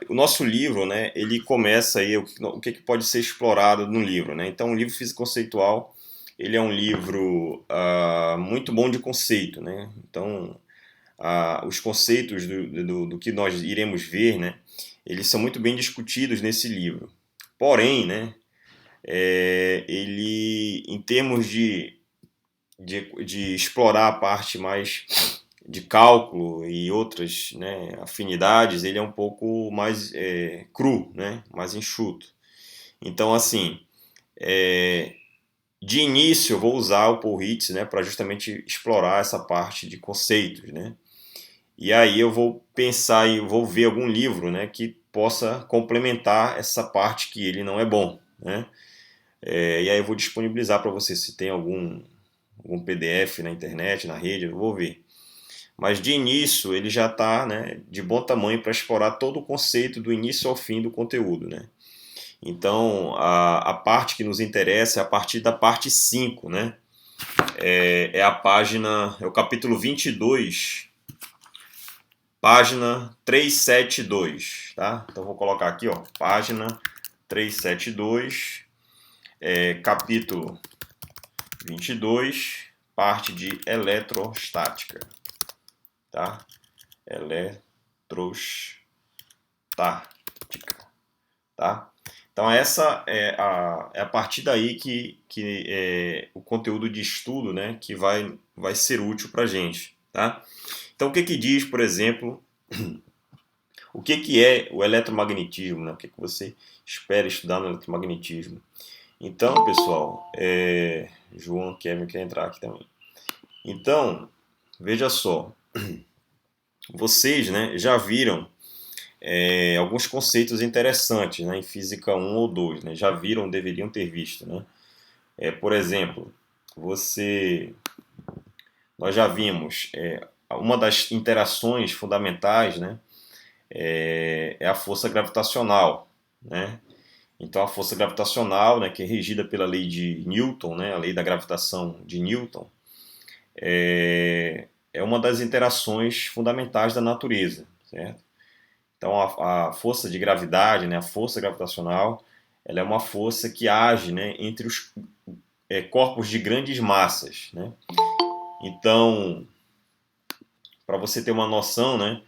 O nosso livro, né, ele começa aí, o que pode ser explorado no livro, né? Então, o livro físico conceitual, ele é um livro muito bom de conceito, né? Então, os conceitos do que nós iremos ver, né, eles são muito bem discutidos nesse livro. Porém, né, ele, em termos de explorar a parte mais de cálculo e outras, né, afinidades, ele é um pouco mais cru, né, mais enxuto. Então, assim, é, de início eu vou usar o Paul Hitz, né, para justamente explorar essa parte de conceitos, né. E aí eu vou pensar e vou ver algum livro, né, que possa complementar essa parte que ele não é bom, né. E aí eu vou disponibilizar para você se tem algum PDF na internet, na rede, eu vou ver. Mas de início ele já está, né, de bom tamanho para explorar todo o conceito do início ao fim do conteúdo, né? Então a parte que nos interessa é a partir da parte 5, né? É a página, é o capítulo 22, página 372, tá? Então vou colocar aqui, ó, página 372, capítulo 22, parte de eletrostática, tá? Eletrostática, tá? Então essa é a partir daí que o conteúdo de estudo, né, que vai ser útil para a gente, tá? Então o que diz, por exemplo, o que é o eletromagnetismo, né? O que você espera estudar no eletromagnetismo? Então, pessoal, João Kevin quer entrar aqui também. Então, veja só, vocês, né, já viram alguns conceitos interessantes, né, em física um ou 2, né, já viram, deveriam ter visto, né? Por exemplo, nós já vimos uma das interações fundamentais, né, é a força gravitacional, né? Então a força gravitacional, né, que é regida pela lei de Newton, né, a lei da gravitação de Newton, é uma das interações fundamentais da natureza, certo? Então a força de gravidade, né, a força gravitacional, ela é uma força que age, né, entre os corpos de grandes massas, né? Então, para você ter uma noção, né,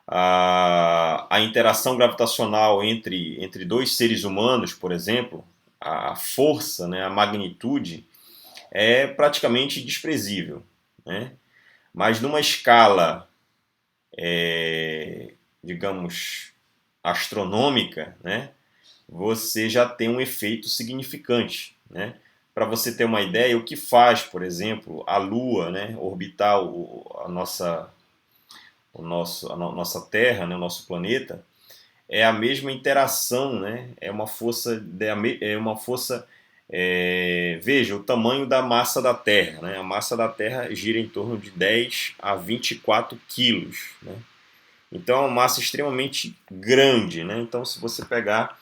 a interação gravitacional entre dois seres humanos, por exemplo, a força, né, a magnitude, é praticamente desprezível, né? Mas numa escala, digamos, astronômica, né, você já tem um efeito significante, né? Para você ter uma ideia, o que faz, por exemplo, a Lua, né, orbitar a nossa Terra, né, o nosso planeta, é a mesma interação, né? Veja o tamanho da massa da Terra, né? A massa da Terra gira em torno de 10 a 24 quilos, né? Então é uma massa extremamente grande, né? Então se você pegar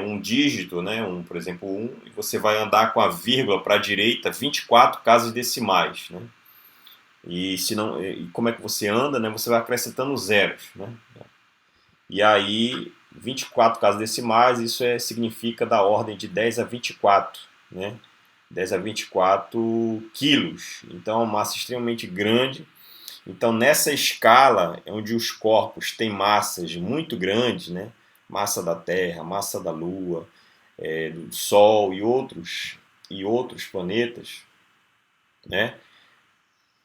um dígito, né? Por exemplo, e você vai andar com a vírgula para a direita, 24 casas decimais, né? E se não, e como é que você anda, né? Você vai acrescentando zeros, né? E aí, 24 casas decimais, isso significa da ordem de 10 a 24, né? 10 a 24 quilos. Então, é uma massa extremamente grande. Então, nessa escala, onde os corpos têm massas muito grandes, né? Massa da Terra, massa da Lua, do Sol e outros planetas, né?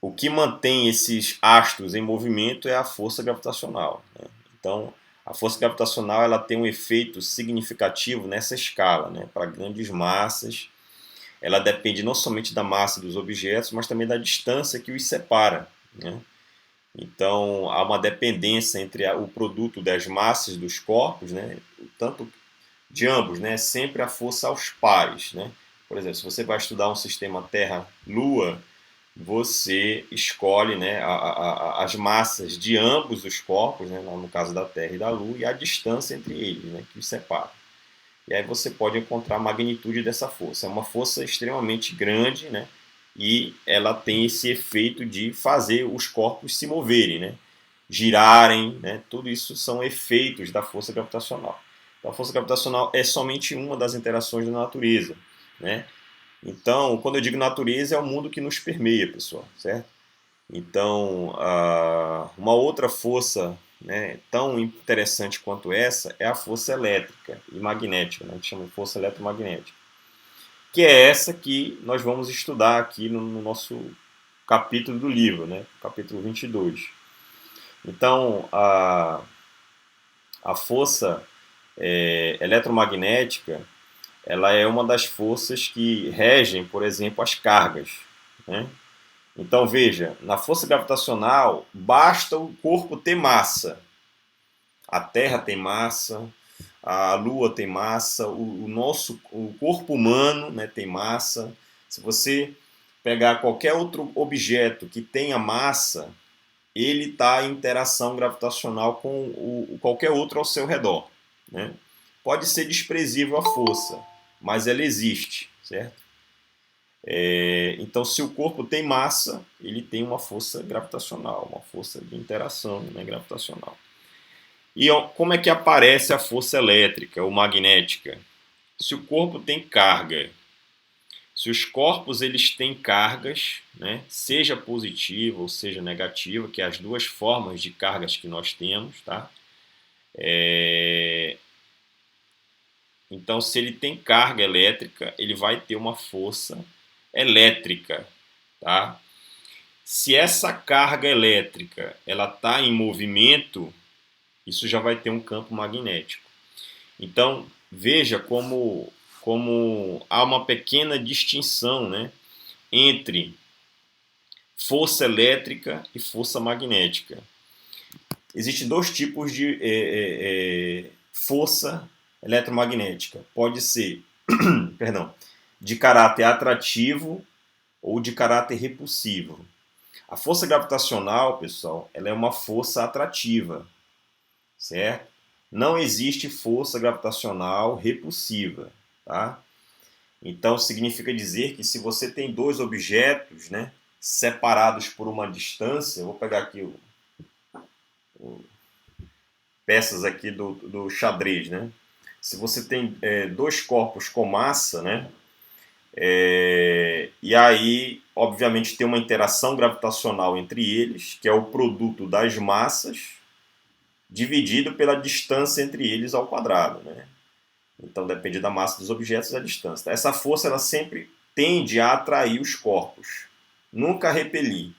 O que mantém esses astros em movimento é a força gravitacional, né? Então, a força gravitacional ela tem um efeito significativo nessa escala, né? Para grandes massas. Ela depende não somente da massa dos objetos, mas também da distância que os separa, né? Então, há uma dependência entre o produto das massas dos corpos, né? Tanto de ambos, né? Sempre a força aos pares, né? Por exemplo, se você vai estudar um sistema Terra-Lua, você escolhe, né, as massas de ambos os corpos, né, no caso da Terra e da Lua, e a distância entre eles, né, que os separa. E aí você pode encontrar a magnitude dessa força. É uma força extremamente grande, né, e ela tem esse efeito de fazer os corpos se moverem, né, girarem, né? Tudo isso são efeitos da força gravitacional. Então, a força gravitacional é somente uma das interações da natureza, né? Então, quando eu digo natureza, é o mundo que nos permeia, pessoal, certo? Então, uma outra força, né, tão interessante quanto essa é a força elétrica e magnética, né? A gente chama de força eletromagnética, que é essa que nós vamos estudar aqui no nosso capítulo do livro, né? Capítulo 22. Então, a força eletromagnética, ela é uma das forças que regem, por exemplo, as cargas, né? Então veja, na força gravitacional basta o corpo ter massa. A Terra tem massa, a Lua tem massa, o corpo humano, né, tem massa. Se você pegar qualquer outro objeto que tenha massa, ele está em interação gravitacional com qualquer outro ao seu redor, né? Pode ser desprezível a força, mas ela existe, certo? Então, se o corpo tem massa, ele tem uma força gravitacional, uma força de interação, né, gravitacional. E como é que aparece a força elétrica ou magnética? Se o corpo tem carga, se os corpos eles têm cargas, né, seja positiva ou seja negativa, que é as duas formas de cargas que nós temos, tá? Então, se ele tem carga elétrica, ele vai ter uma força elétrica, tá? Se essa carga elétrica ela está em movimento, isso já vai ter um campo magnético. Então, veja como há uma pequena distinção, né, entre força elétrica e força magnética. Existem dois tipos de força eletromagnética. Pode ser perdão, de caráter atrativo ou de caráter repulsivo. A força gravitacional, pessoal, ela é uma força atrativa, certo? Não existe força gravitacional repulsiva, tá? Então significa dizer que se você tem dois objetos, né, separados por uma distância, eu vou pegar aqui peças aqui do xadrez, né? Se você tem dois corpos com massa, né, e aí, obviamente, tem uma interação gravitacional entre eles, que é o produto das massas dividido pela distância entre eles ao quadrado, né? Então depende da massa dos objetos e da distância. Essa força ela sempre tende a atrair os corpos, nunca repelir,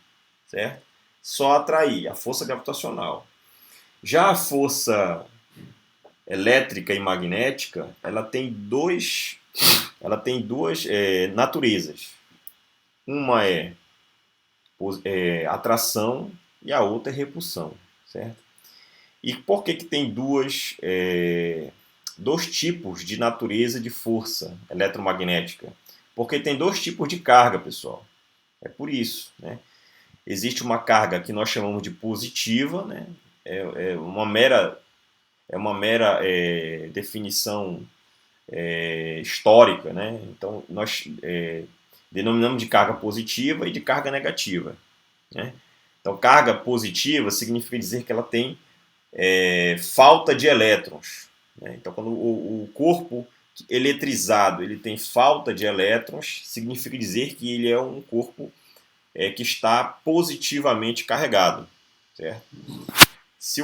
certo? Só atrair, a força gravitacional. Já a força elétrica e magnética, ela tem duas naturezas. Uma é atração e a outra é repulsão, certo? E por que tem dois tipos de natureza de força eletromagnética? Porque tem dois tipos de carga, pessoal. É por isso, né? Existe uma carga que nós chamamos de positiva, né? É uma mera definição histórica, né? Então nós denominamos de carga positiva e de carga negativa, né? Então carga positiva significa dizer que ela tem falta de elétrons, né? Então quando o corpo eletrizado ele tem falta de elétrons, significa dizer que ele é um corpo que está positivamente carregado, certo? Se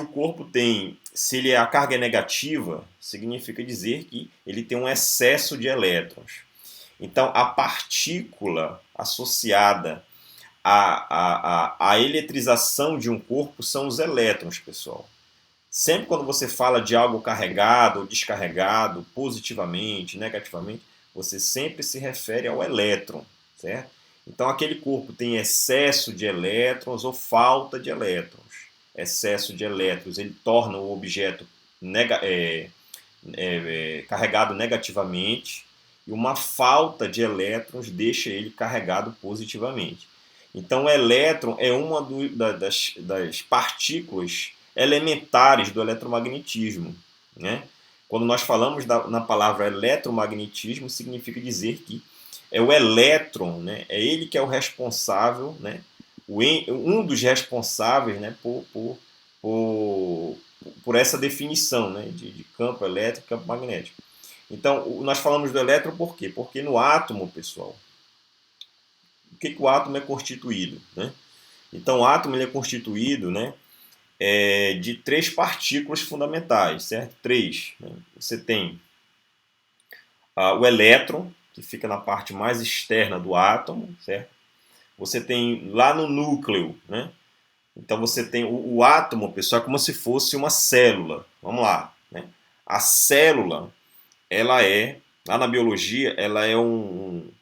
a carga é negativa, significa dizer que ele tem um excesso de elétrons. Então, a partícula associada à eletrização de um corpo são os elétrons, pessoal. Sempre quando você fala de algo carregado ou descarregado, positivamente, negativamente, você sempre se refere ao elétron, certo? Então, aquele corpo tem excesso de elétrons ou falta de elétrons. Excesso de elétrons, ele torna o objeto carregado negativamente, e uma falta de elétrons deixa ele carregado positivamente. Então, o elétron é uma das partículas elementares do eletromagnetismo, né? Quando nós falamos na palavra eletromagnetismo, significa dizer que é o elétron, né? É ele que é o responsável, né? Um dos responsáveis, né, por por, por essa definição, né, de campo elétrico e campo magnético. Então, nós falamos do elétron por quê? Porque no átomo, pessoal, o que o átomo é constituído? Né? Então, o átomo ele é constituído, né, de três partículas fundamentais, certo? Três. Né? Você tem o elétron, que fica na parte mais externa do átomo, certo? Você tem lá no núcleo, né? Então você tem o átomo, pessoal, é como se fosse uma célula. Vamos lá, né? A célula, ela é, lá na biologia, ela é um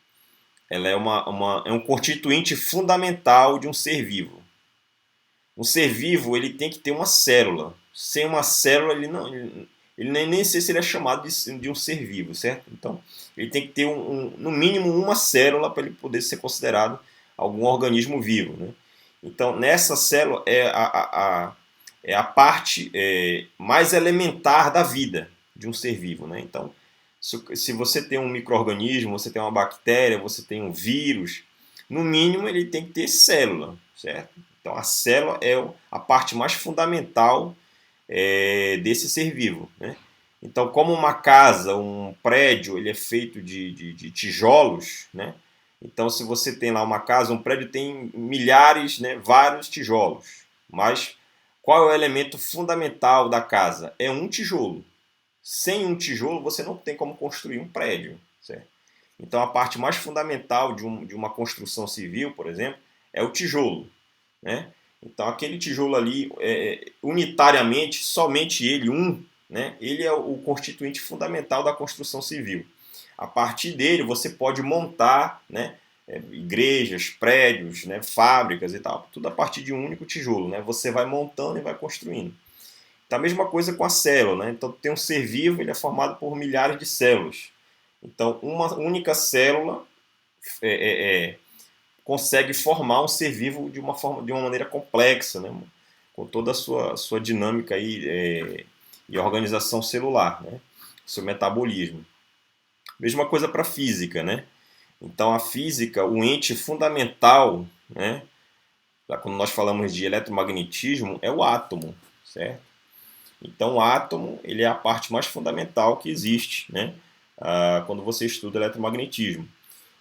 constituinte fundamental de um ser vivo. Um ser vivo, ele tem que ter uma célula. Sem uma célula, ele nem sei se ele é chamado de um ser vivo, certo? Então, ele tem que ter no mínimo uma célula para ele poder ser considerado algum organismo vivo, né? Então, nessa célula é a parte mais elementar da vida de um ser vivo, né? Então, se você tem um micro-organismo, você tem uma bactéria, você tem um vírus, no mínimo ele tem que ter célula, certo? Então, a célula é a parte mais fundamental desse ser vivo, né? Então, como uma casa, um prédio, ele é feito de tijolos, né? Então, se você tem lá uma casa, um prédio tem milhares, né, vários tijolos. Mas qual é o elemento fundamental da casa? É um tijolo. Sem um tijolo, você não tem como construir um prédio, certo? Então, a parte mais fundamental de uma construção civil, por exemplo, é o tijolo, né? Então, aquele tijolo ali, unitariamente, somente ele, né? Ele é o constituinte fundamental da construção civil. A partir dele, você pode montar, né, igrejas, prédios, né, fábricas e tal. Tudo a partir de um único tijolo, né? Você vai montando e vai construindo. Então, a mesma coisa com a célula, né? Então, tem um ser vivo, ele é formado por milhares de células. Então, uma única célula consegue formar um ser vivo de uma maneira complexa, né? Com toda a sua dinâmica aí, e organização celular, né? Seu metabolismo. Mesma coisa para a física, né? Então, a física, o ente fundamental, né? Quando nós falamos de eletromagnetismo, é o átomo, certo? Então, o átomo ele é a parte mais fundamental que existe, né? Quando você estuda eletromagnetismo.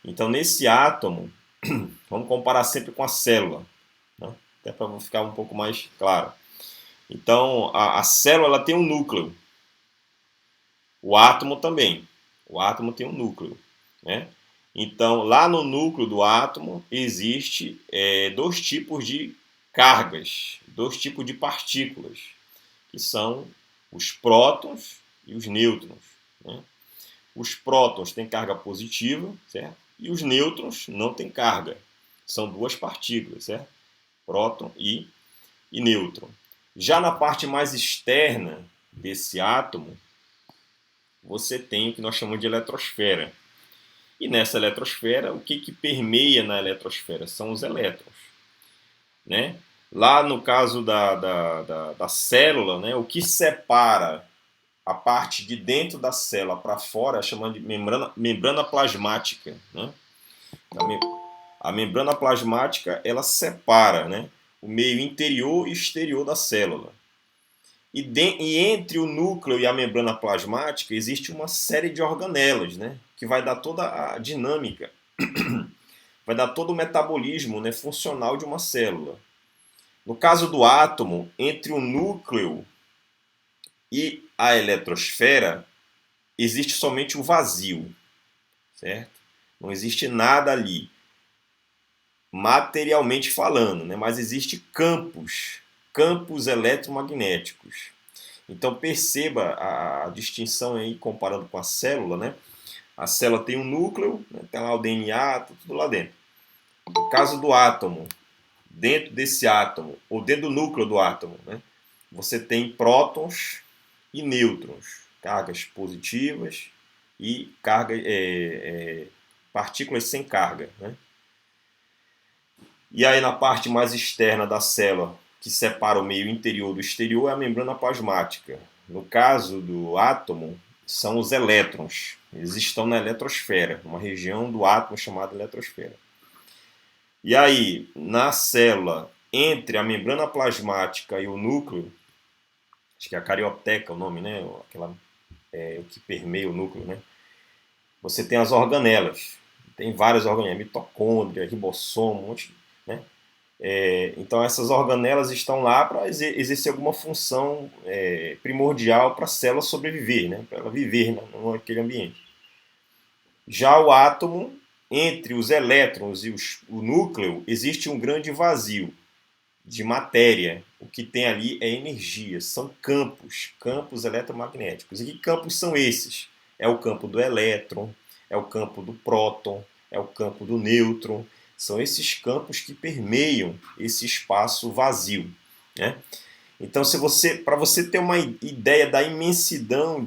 Então, nesse átomo, vamos comparar sempre com a célula, né? Até para ficar um pouco mais claro. Então, a célula ela tem um núcleo. O átomo também. O átomo tem um núcleo, né? Então, lá no núcleo do átomo existe dois tipos de cargas, dois tipos de partículas, que são os prótons e os nêutrons, né? Os prótons têm carga positiva, certo? E os nêutrons não têm carga. São duas partículas, certo? Próton e nêutron. Já na parte mais externa desse átomo, você tem o que nós chamamos de eletrosfera. E nessa eletrosfera, o que permeia na eletrosfera? São os elétrons, né? Lá no caso da célula, né, o que separa a parte de dentro da célula para fora é chamada de membrana plasmática, né? A membrana plasmática ela separa, né, o meio interior e exterior da célula. E entre o núcleo e a membrana plasmática existe uma série de organelas, né, que vai dar toda a dinâmica, vai dar todo o metabolismo, né, funcional de uma célula. No caso do átomo, entre o núcleo e a eletrosfera, existe somente o vazio, certo? Não existe nada ali, materialmente falando, né? Mas existe campos eletromagnéticos. Então perceba a distinção aí comparando com a célula, né? A célula tem um núcleo, né? Tem lá o DNA, tudo lá dentro. No caso do átomo, dentro desse átomo, ou dentro do núcleo do átomo, né? Você tem prótons e nêutrons, cargas positivas e partículas sem carga, né? E aí na parte mais externa da célula, que separa o meio interior do exterior, é a membrana plasmática. No caso do átomo, são os elétrons. Eles estão na eletrosfera, uma região do átomo chamada eletrosfera. E aí, na célula, entre a membrana plasmática e o núcleo, acho que é a cariopteca o nome, né? O que permeia o núcleo, né? Você tem as organelas. Tem várias organelas, mitocôndria, ribossomo, um monte, né? Então essas organelas estão lá para exercer alguma função primordial para a célula sobreviver, né? Para ela viver, né, naquele ambiente. Já o átomo, entre os elétrons e o núcleo, existe um grande vazio de matéria. O que tem ali é energia, são campos eletromagnéticos. E que campos são esses? É o campo do elétron, é o campo do próton, é o campo do nêutron. São esses campos que permeiam esse espaço vazio, né? Então, para você ter uma ideia da imensidão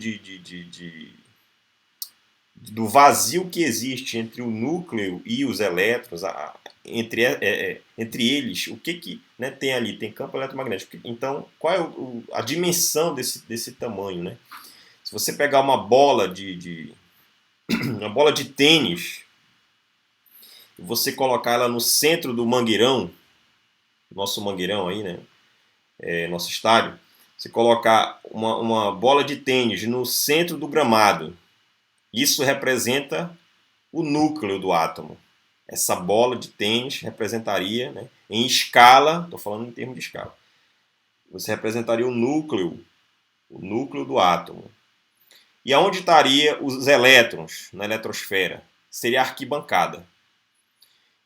do vazio que existe entre o núcleo e os elétrons, entre eles, o que né, tem ali? Tem campo eletromagnético. Então, qual é a dimensão desse tamanho? Né? Se você pegar uma bola uma bola de tênis e você colocar ela no centro do mangueirão, nosso mangueirão aí, né? Nosso estádio, você colocar uma bola de tênis no centro do gramado, isso representa o núcleo do átomo. Essa bola de tênis representaria, né, em escala, estou falando em termos de escala, você representaria o núcleo do átomo. E aonde estaria os elétrons na eletrosfera? Seria a arquibancada.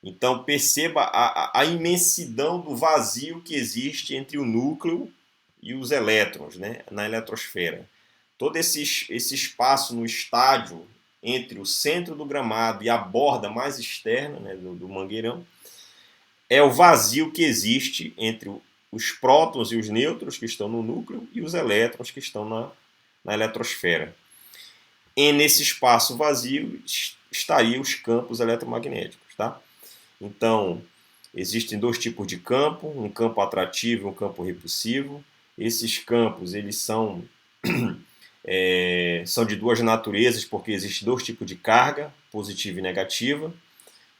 Então perceba a imensidão do vazio que existe entre o núcleo e os elétrons, né, na eletrosfera. Todo esse espaço no estádio entre o centro do gramado e a borda mais externa, né, do mangueirão, é o vazio que existe entre os prótons e os nêutrons que estão no núcleo e os elétrons que estão na eletrosfera. E nesse espaço vazio estariam os campos eletromagnéticos. Tá? Então, existem dois tipos de campo, um campo atrativo e um campo repulsivo. Esses campos eles são de duas naturezas, porque existem dois tipos de carga, positiva e negativa.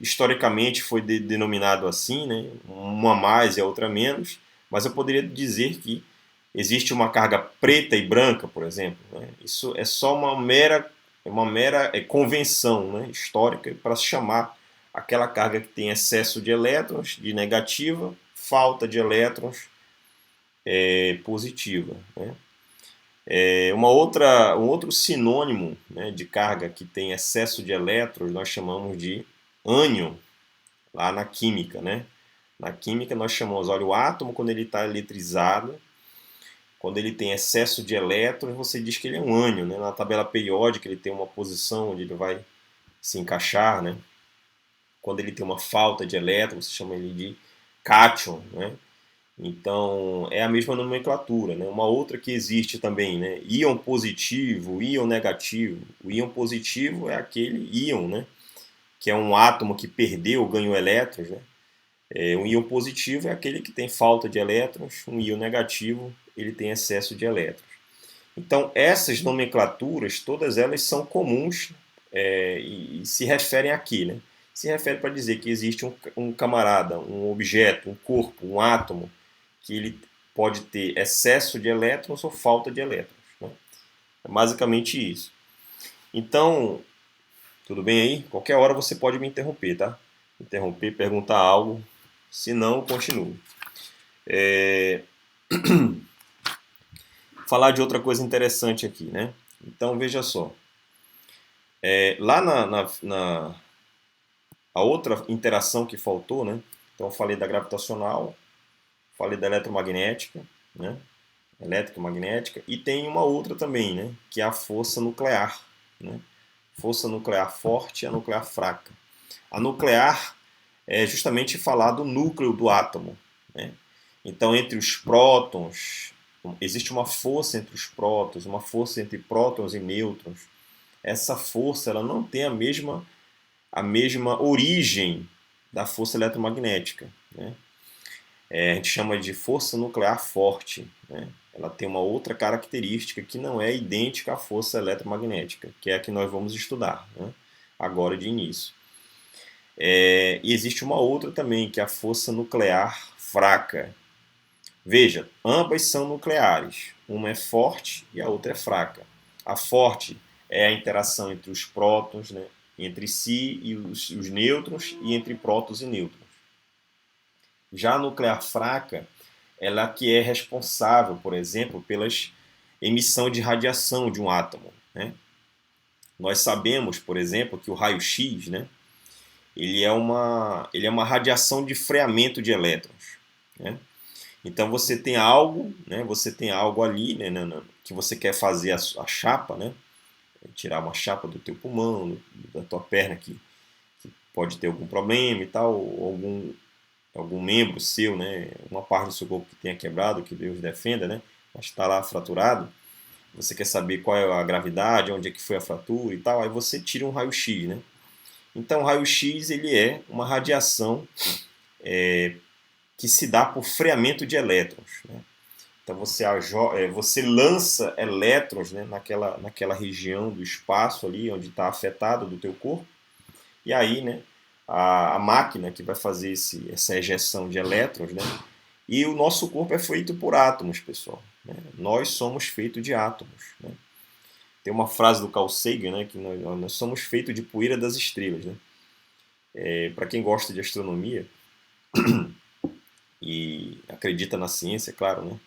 Historicamente foi denominado assim, né? Uma mais e a outra menos, mas eu poderia dizer que existe uma carga preta e branca, por exemplo. Né? Isso é só uma mera convenção, né, histórica para se chamar aquela carga que tem excesso de elétrons, de negativa, falta de elétrons, positiva. Né? Um outro sinônimo, né, de carga que tem excesso de elétrons nós chamamos de ânion, lá na química. Né? Na química nós chamamos, olha, o átomo quando ele está eletrizado, quando ele tem excesso de elétrons, você diz que ele é um ânion. Né? Na tabela periódica ele tem uma posição onde ele vai se encaixar. Né? Quando ele tem uma falta de elétrons, você chama ele de cátion. Né? Então, é a mesma nomenclatura. Né? Uma outra que existe também, né? Íon positivo, íon negativo. O íon positivo é aquele íon, né? Que é um átomo que perdeu, ganhou elétrons. Né? Um íon positivo é aquele que tem falta de elétrons. Um íon negativo, ele tem excesso de elétrons. Então, essas nomenclaturas, todas elas são comuns e se referem aqui. Né? Se refere para dizer que existe um camarada, um objeto, um corpo, um átomo, que ele pode ter excesso de elétrons ou falta de elétrons. Né? É basicamente isso. Então, tudo bem aí? Qualquer hora você pode me interromper, tá? Interromper, perguntar algo, se não, eu continuo. Falar de outra coisa interessante aqui, né? Então, veja só. Lá a outra interação que faltou, né? Então, eu falei da gravitacional, falei da eletromagnética, né? Elétrica, magnética, e tem uma outra também, né? Que é a força nuclear, né? Força nuclear forte e a nuclear fraca. A nuclear é justamente falar do núcleo do átomo, né? Então, entre os prótons, existe uma força entre os prótons, uma força entre prótons e nêutrons. Essa força ela não tem a mesma origem da força eletromagnética, né? A gente chama de força nuclear forte. Né? Ela tem uma outra característica que não é idêntica à força eletromagnética, que é a que nós vamos estudar, né? Agora de início. E existe uma outra também, que é a força nuclear fraca. Veja, ambas são nucleares. Uma é forte e a outra é fraca. A forte é a interação entre os prótons, né, entre si e os nêutrons, e entre prótons e nêutrons. Já a nuclear fraca, ela que é responsável, por exemplo, pela emissão de radiação de um átomo, né? Nós sabemos, por exemplo, que o raio-x, né, ele é uma radiação de freamento de elétrons, né? Então você tem algo, né, você tem algo ali, né, que você quer fazer a chapa, né, tirar uma chapa do teu pulmão, da tua perna que pode ter algum problema e tal, ou algum membro seu, né, uma parte do seu corpo que tenha quebrado, que Deus defenda, né, mas está lá fraturado. Você quer saber qual é a gravidade, onde é que foi a fratura e tal, aí você tira um raio-x, né? Então o raio-x ele é uma radiação que se dá por freamento de elétrons, né? Então você lança elétrons, né, naquela região do espaço ali onde está afetado do teu corpo, e aí, né, a máquina que vai fazer essa ejeção de elétrons, né, e o nosso corpo é feito por átomos, pessoal, né? Nós somos feitos de átomos, né? Tem uma frase do Carl Sagan, né, que nós somos feitos de poeira das estrelas, né? Para quem gosta de astronomia e acredita na ciência, claro, né?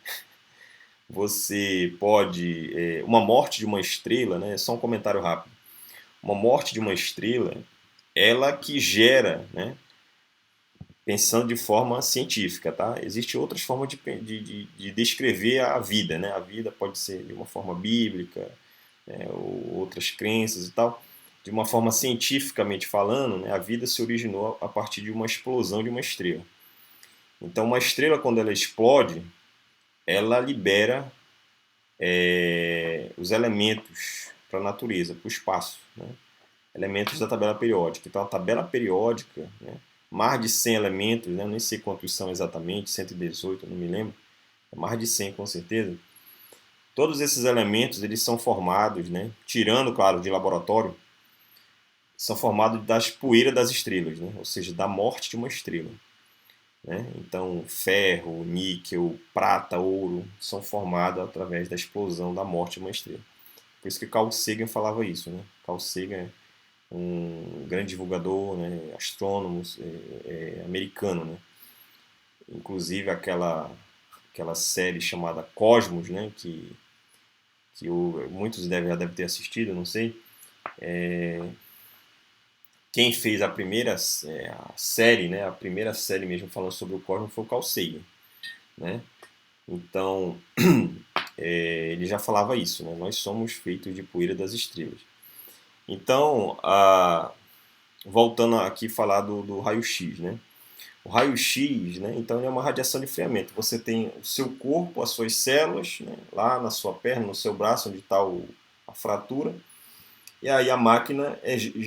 Você pode... uma morte de uma estrela, né? Só um comentário rápido. Uma morte de uma estrela, ela que gera, né? Pensando de forma científica, tá? Existem outras formas de descrever a vida, né? A vida pode ser de uma forma bíblica, né? Ou outras crenças e tal. De uma forma cientificamente falando, né? A vida se originou a partir de uma explosão de uma estrela. Então, uma estrela, quando ela explode, ela libera os elementos para a natureza, para o espaço, né? Elementos da tabela periódica. Então, a tabela periódica, né, mais de 100 elementos, né, nem sei quantos são exatamente, 118, não me lembro, é mais de 100 com certeza. Todos esses elementos eles são formados, né, tirando, claro, de laboratório, são formados das poeiras das estrelas, né, ou seja, da morte de uma estrela, né? Então, ferro, níquel, prata, ouro são formados através da explosão da morte de uma estrela. Por isso que Carl Sagan falava isso, né? Carl Sagan é um grande divulgador, né, astrônomo americano, né? Inclusive aquela série chamada Cosmos, né, muitos já devem ter assistido, não sei. Quem fez a primeira a série, né, a primeira série mesmo falando sobre o Cosmos foi o Carl Sagan, né? Então ele já falava isso, né? Nós somos feitos de poeira das estrelas. Então, voltando aqui a falar do raio-x, né? O raio-x, né, então é uma radiação de friamento. Você tem o seu corpo, as suas células, né, lá na sua perna, no seu braço, onde está a fratura, e aí a máquina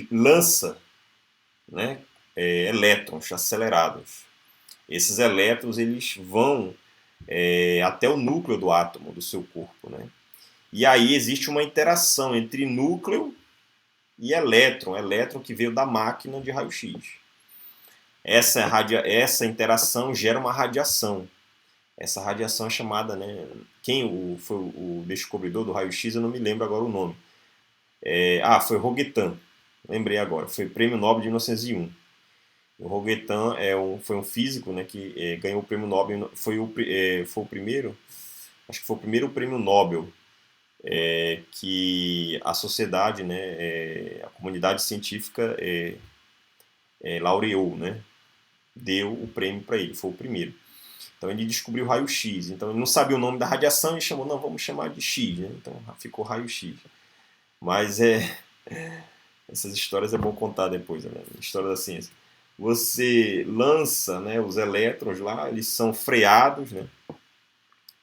lança, né, elétrons acelerados. Esses elétrons eles vão até o núcleo do átomo do seu corpo, né? E aí existe uma interação entre núcleo e elétron, elétron que veio da máquina de raio-x. Essa interação gera uma radiação. Essa radiação é chamada, né, foi o descobridor do raio-x, eu não me lembro agora o nome. Foi Roguetan, lembrei agora, foi o Prêmio Nobel de 1901. O Roguetan foi um físico, né, que ganhou o Prêmio Nobel, foi o primeiro, acho que foi o primeiro Prêmio Nobel que a sociedade, né, a comunidade científica laureou, né, deu o prêmio para ele, foi o primeiro. Então ele descobriu o raio-x. Então ele não sabia o nome da radiação e chamou, não, vamos chamar de X, né? Então ficou raio-x. Mas essas histórias é bom contar depois, né? História da ciência. Você lança, né, os elétrons lá, eles são freados, né,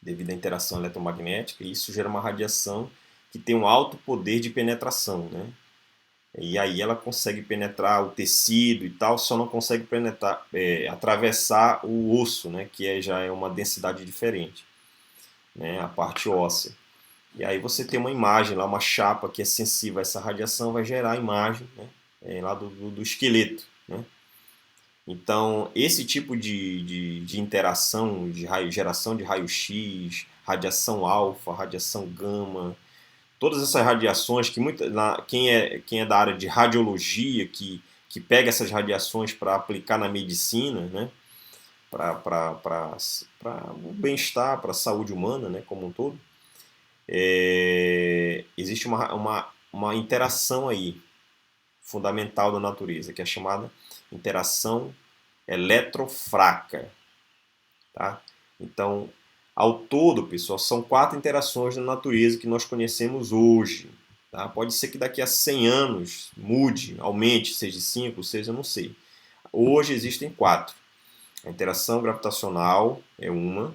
devido à interação eletromagnética, e isso gera uma radiação que tem um alto poder de penetração, né? E aí ela consegue penetrar o tecido e tal, só não consegue penetrar, atravessar o osso, né, que já é uma densidade diferente, né, a parte óssea. E aí você tem uma imagem lá, uma chapa que é sensível a essa radiação, vai gerar a imagem, né, lá do esqueleto, né? Então, esse tipo de interação, geração de raio-x, radiação alfa, radiação gama, todas essas radiações que quem é da área de radiologia, que pega essas radiações para aplicar na medicina, né, para o bem-estar, para a saúde humana, né, como um todo, existe uma interação aí fundamental da natureza, que é chamada interação eletrofraca. Tá? Então, ao todo, pessoal, são 4 interações na natureza que nós conhecemos hoje. Tá? Pode ser que daqui a 100 anos mude, aumente, seja 5, seja, eu não sei. Hoje existem 4. A interação gravitacional é uma,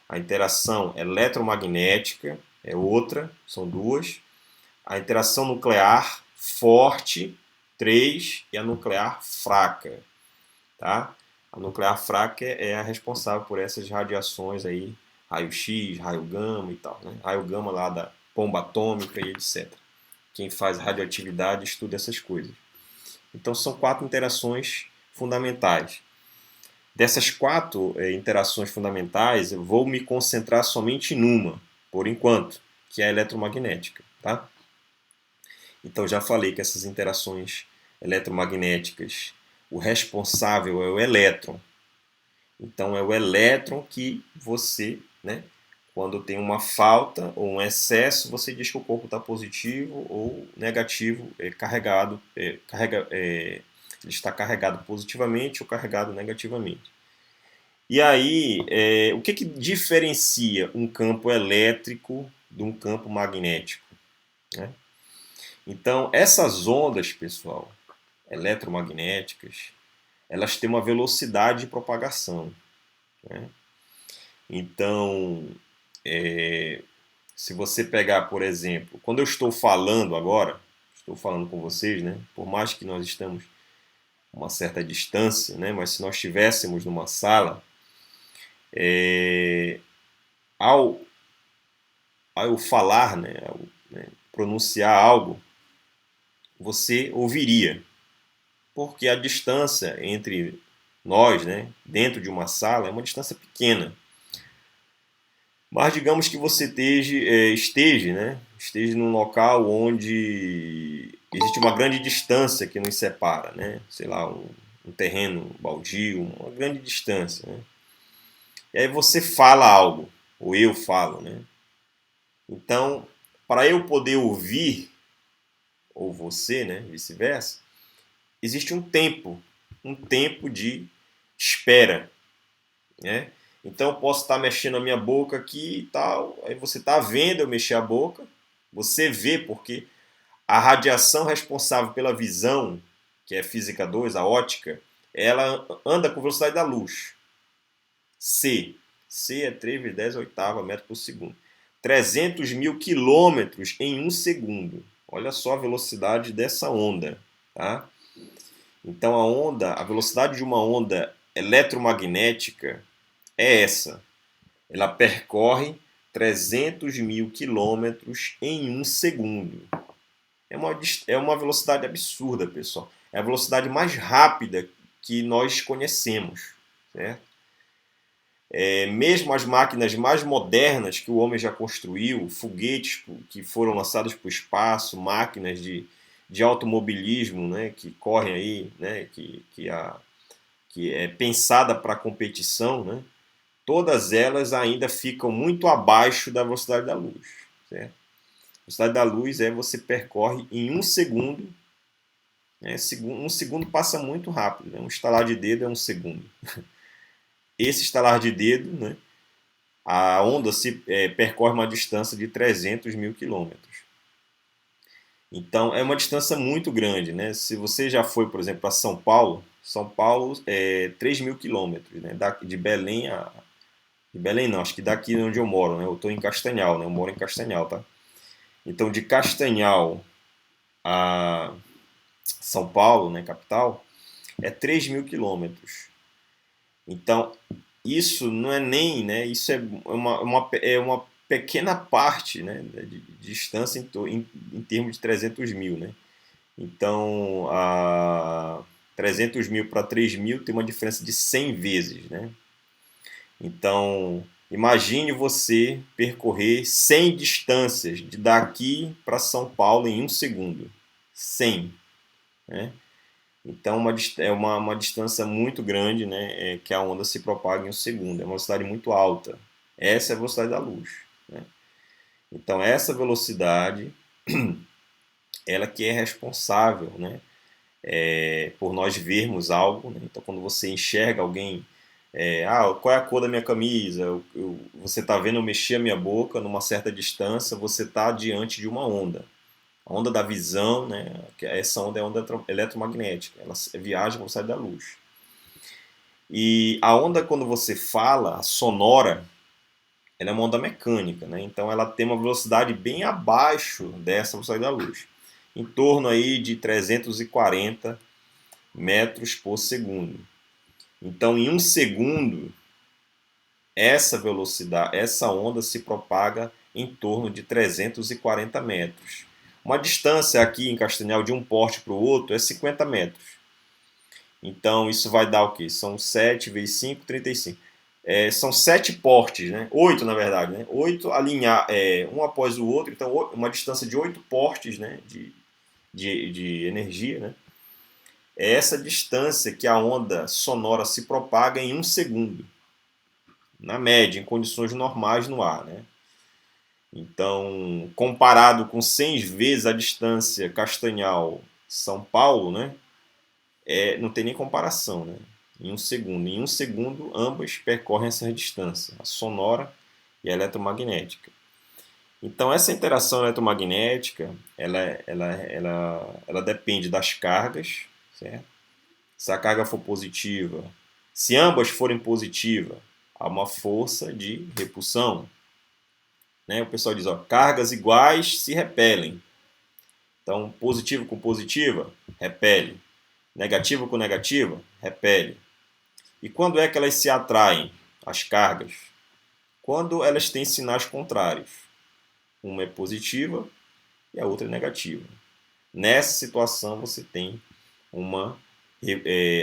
a interação eletromagnética é outra, são 2, a interação nuclear forte, 3, e a nuclear fraca. Tá? A nuclear fraca é a responsável por essas radiações aí, raio-x, raio gama e tal, né? Raio gama lá da bomba atômica e etc. Quem faz radioatividade estuda essas coisas. Então são 4 interações fundamentais. Dessas 4 interações fundamentais, eu vou me concentrar somente numa, por enquanto, que é a eletromagnética. Tá? Então já falei que essas interações eletromagnéticas, o responsável é o elétron. Então é o elétron que você, né, quando tem uma falta ou um excesso, você diz que o corpo está positivo ou negativo, carregado, ele está carregado positivamente ou carregado negativamente. E aí, o que diferencia um campo elétrico de um campo magnético? Né? Então, essas ondas, pessoal, eletromagnéticas, elas têm uma velocidade de propagação. Né? Então, se você pegar, por exemplo, quando eu estou falando agora, estou falando com vocês, né? Por mais que nós estamos a uma certa distância, né? Mas se nós estivéssemos numa sala, ao, ao eu falar, né? Pronunciar algo, você ouviria, porque a distância entre nós, né? Dentro de uma sala, é uma distância pequena. Mas digamos que você esteja num local onde existe uma grande distância que nos separa, né? Sei lá, um terreno baldio, uma grande distância, né? E aí você fala algo, ou eu falo, né? Então, para eu poder ouvir, ou você, né? Vice-versa, existe um tempo de espera, né? Então eu posso estar mexendo a minha boca aqui e tal, aí você está vendo eu mexer a boca, você vê porque a radiação responsável pela visão, que é física 2, a ótica, ela anda com velocidade da luz. C. C é 3,10 metros por segundo. 300 mil quilômetros em um segundo. Olha só a velocidade dessa onda. Tá? Então a velocidade de uma onda eletromagnética é essa. Ela percorre 300 mil quilômetros em um segundo. É uma velocidade absurda, pessoal. É a velocidade mais rápida que nós conhecemos. Certo? Mesmo as máquinas mais modernas que o homem já construiu, foguetes que foram lançados para o espaço, máquinas de automobilismo, né, que correm aí, né, que é pensada para competição, né, todas elas ainda ficam muito abaixo da velocidade da luz. Certo? A velocidade da luz você percorre em um segundo. Né? Um segundo passa muito rápido. Né? Um estalar de dedo é um segundo. Esse estalar de dedo, né? A onda percorre uma distância de 300 mil quilômetros. Então é uma distância muito grande. Né? Se você já foi, por exemplo, para São Paulo é 3 mil quilômetros. Né? De Belém a, de Belém não, acho que daqui onde eu moro, né? Eu estou em Castanhal, né? Eu moro em Castanhal, tá? Então de Castanhal a São Paulo, né, capital, é 3 mil quilômetros. Então isso não é nem, né? Isso é uma pequena parte, né, de distância em termos de 300 mil, né? Então 300 mil para 3 mil tem uma diferença de 100 vezes, né? Então, imagine você percorrer 100 distâncias de daqui para São Paulo em um segundo. 100, né? Então, é uma distância muito grande, né, que a onda se propaga em um segundo. É uma velocidade muito alta. Essa é a velocidade da luz, né? Então, essa velocidade, ela que é responsável, né, por nós vermos algo, né? Então, quando você enxerga alguém, qual é a cor da minha camisa? Você está vendo eu mexer a minha boca numa certa distância, você está diante de uma onda. A onda da visão, né? Essa onda é onda eletromagnética, ela viaja com a velocidade da luz. E a onda, quando você fala, a sonora, ela é uma onda mecânica, né? Então ela tem uma velocidade bem abaixo dessa velocidade da luz, em torno aí de 340 metros por segundo. Então, em um segundo, essa velocidade, essa onda se propaga em torno de 340 metros. Uma distância aqui em Castanhal de um poste para o outro é 50 metros. Então, isso vai dar o quê? São 7 vezes 5, 35. São 7 portes, né? 8 na verdade, né? 8 alinhar, um após o outro. Então, uma distância de 8 portes, né? de energia, né? É essa distância que a onda sonora se propaga em um segundo, na média, em condições normais no ar, né? Então, comparado com 100 vezes a distância Castanhal-São Paulo, né? Não tem nem comparação, né? Em um segundo. Em um segundo, ambas percorrem essa distância, a sonora e a eletromagnética. Então, essa interação eletromagnética, ela depende das cargas, certo? Se a carga for positiva, se ambas forem positivas, há uma força de repulsão. Né? O pessoal diz, ó, cargas iguais se repelem. Então, positivo com positiva, repele. Negativo com negativa, repele. E quando é que elas se atraem, as cargas? Quando elas têm sinais contrários. Uma é positiva e a outra é negativa. Nessa situação você tem uma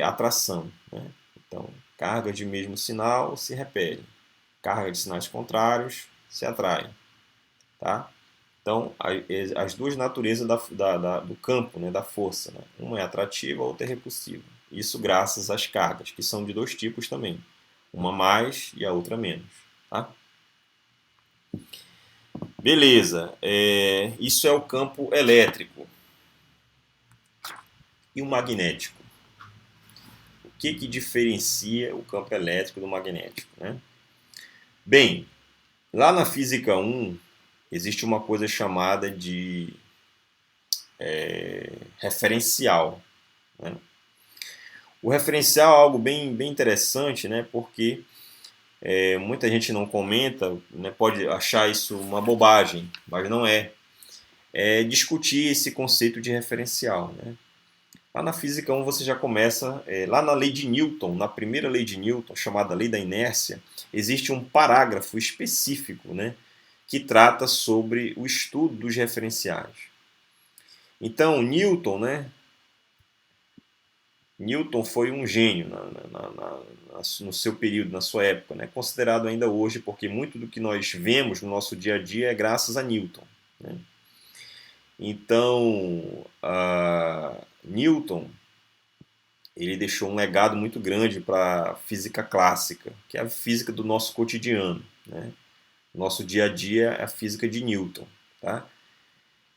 atração. Né? Então, cargas de mesmo sinal se repelem. Carga de sinais contrários se atraem. Tá? Então, as duas naturezas do campo, né, da força. Né? Uma é atrativa, a outra é repulsiva. Isso graças às cargas, que são de dois tipos também. Uma mais e a outra menos. Tá? Beleza. Isso é o campo elétrico. E o magnético? O que diferencia o campo elétrico do magnético? Né? Bem, lá na Física 1, existe uma coisa chamada de referencial. Né? O referencial é algo bem interessante, né? Porque muita gente não comenta, né? Pode achar isso uma bobagem, mas não é. É discutir esse conceito de referencial. Né? Lá na Física 1 você já começa, lá na lei de Newton, na primeira lei de Newton, chamada lei da inércia, existe um parágrafo específico, né? Que trata sobre o estudo dos referenciais. Então, Newton, né? Newton foi um gênio no seu período, na sua época, né? Considerado ainda hoje, porque muito do que nós vemos no nosso dia a dia é graças a Newton. Né? Então, Newton ele deixou um legado muito grande para a física clássica, que é a física do nosso cotidiano. Né? Nosso dia a dia é a física de Newton. Tá?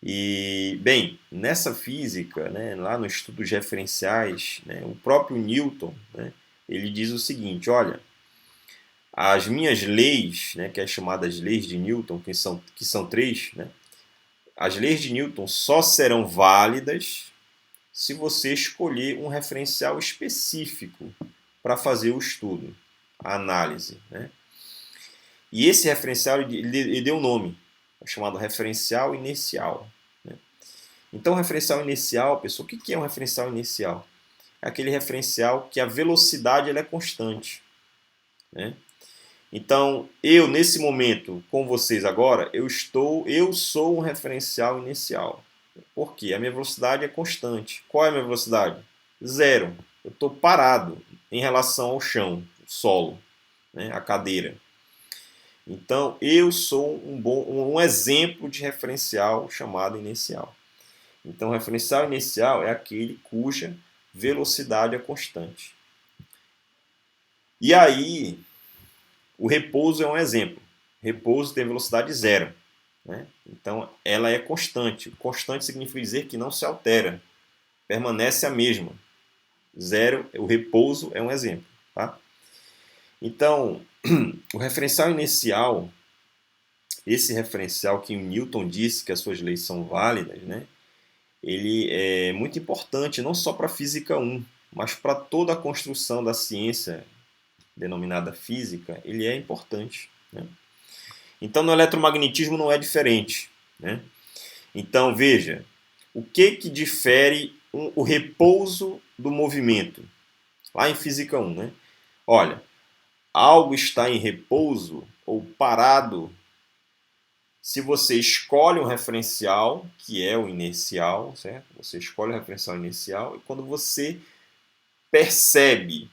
E, bem, nessa física, né, lá no estudo dos referenciais, né, o próprio Newton, né, ele diz o seguinte, olha, as minhas leis, né, que é chamadas leis de Newton, que são três, né, as leis de Newton só serão válidas se você escolher um referencial específico para fazer o estudo, a análise. Né. E esse referencial ele deu um nome, chamado referencial inercial. Né. Então, o referencial inicial, pessoal, o que é um referencial inicial? É aquele referencial que a velocidade ela é constante. Né? Então, eu, nesse momento, com vocês agora, eu sou um referencial inicial. Por quê? A minha velocidade é constante. Qual é a minha velocidade? Zero. Eu estou parado em relação ao chão, o solo, né, a cadeira. Então, eu sou um exemplo de referencial chamado inercial. Então, o referencial inicial é aquele cuja velocidade é constante. E aí, o repouso é um exemplo. Repouso tem velocidade zero, né? Então, ela é constante. Constante significa dizer que não se altera, permanece a mesma. Zero, o repouso é um exemplo. Tá? Então, o referencial inicial, esse referencial que o Newton disse que as suas leis são válidas, né? Ele é muito importante não só para a física 1, mas para toda a construção da ciência denominada física, ele é importante. Né? Então, no eletromagnetismo não é diferente. Né? Então, veja, o que difere o repouso do movimento? Lá em física 1, né? Olha, algo está em repouso ou parado se você escolhe um referencial, que é o inercial, certo? Você escolhe o referencial inercial e quando você percebe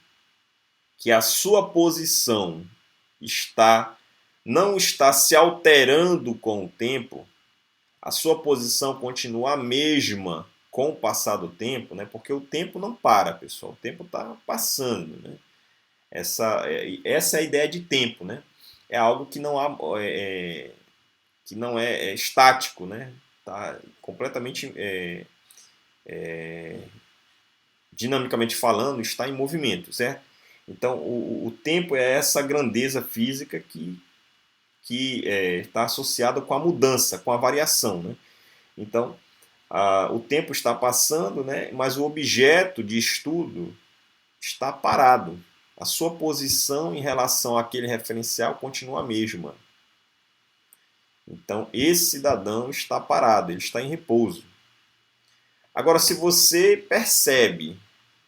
que a sua posição não está se alterando com o tempo, a sua posição continua a mesma com o passar do tempo, né? Porque o tempo não para, pessoal. O tempo está passando, né? Essa é a ideia de tempo, né? É algo que não há, que não é estático, né? Tá completamente dinamicamente falando, está em movimento, certo? Então, o tempo é essa grandeza física que está associada com a mudança, com a variação, né? Então, o tempo está passando, né? Mas o objeto de estudo está parado. A sua posição em relação àquele referencial continua a mesma. Então, esse cidadão está parado, ele está em repouso. Agora, se você percebe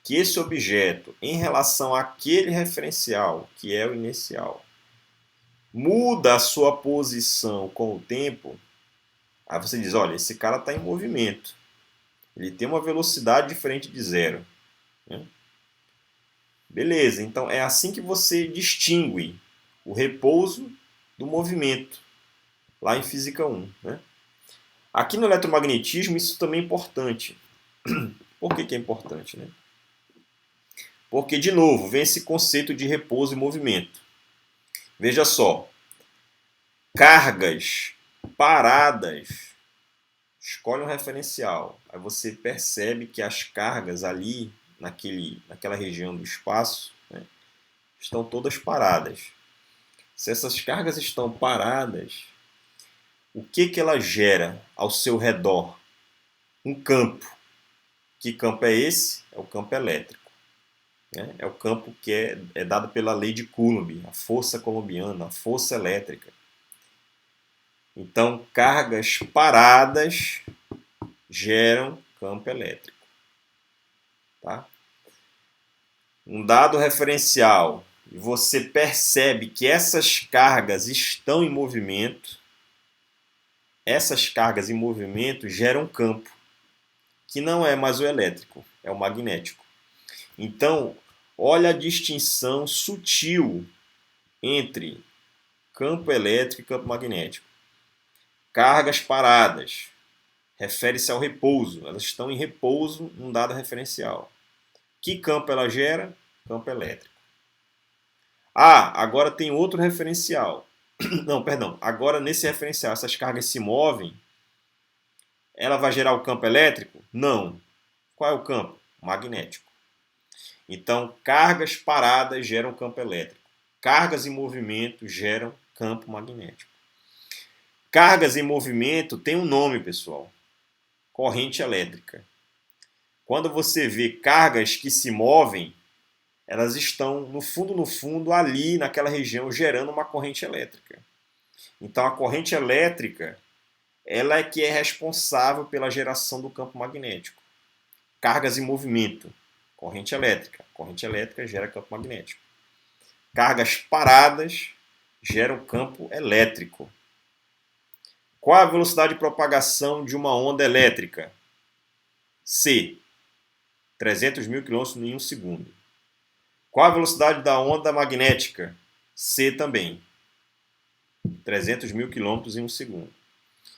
que esse objeto, em relação àquele referencial, que é o inicial, muda a sua posição com o tempo, aí você diz, olha, esse cara está em movimento. Ele tem uma velocidade diferente de zero. Né? Beleza, então é assim que você distingue o repouso do movimento, lá em Física 1. Né? Aqui no eletromagnetismo isso também é importante. Por que é importante? Né? Porque, de novo, vem esse conceito de repouso e movimento. Veja só, cargas paradas, escolhe um referencial, aí você percebe que as cargas ali, naquela região do espaço, né, estão todas paradas. Se essas cargas estão paradas, o que ela gera ao seu redor? Um campo. Que campo é esse? É o campo elétrico. Né? É o campo que é dado pela lei de Coulomb, a força coulombiana, a força elétrica. Então, cargas paradas geram campo elétrico. Tá? Um dado referencial, e você percebe que essas cargas estão em movimento, essas cargas em movimento geram campo, que não é mais o elétrico, é o magnético. Então, olha a distinção sutil entre campo elétrico e campo magnético. Cargas paradas refere-se ao repouso, elas estão em repouso num dado referencial. Que campo ela gera? Campo elétrico. Agora tem outro referencial. Não, perdão. Agora nesse referencial, essas cargas se movem, ela vai gerar o campo elétrico? Não. Qual é o campo? Magnético. Então, cargas paradas geram campo elétrico. Cargas em movimento geram campo magnético. Cargas em movimento tem um nome, pessoal. Corrente elétrica. Quando você vê cargas que se movem, elas estão no fundo, ali naquela região, gerando uma corrente elétrica. Então, a corrente elétrica, ela é que é responsável pela geração do campo magnético. Cargas em movimento, corrente elétrica. Corrente elétrica gera campo magnético. Cargas paradas geram campo elétrico. Qual a velocidade de propagação de uma onda elétrica? C. 300 mil quilômetros em um segundo. Qual a velocidade da onda magnética? C também. 300 mil quilômetros em um segundo.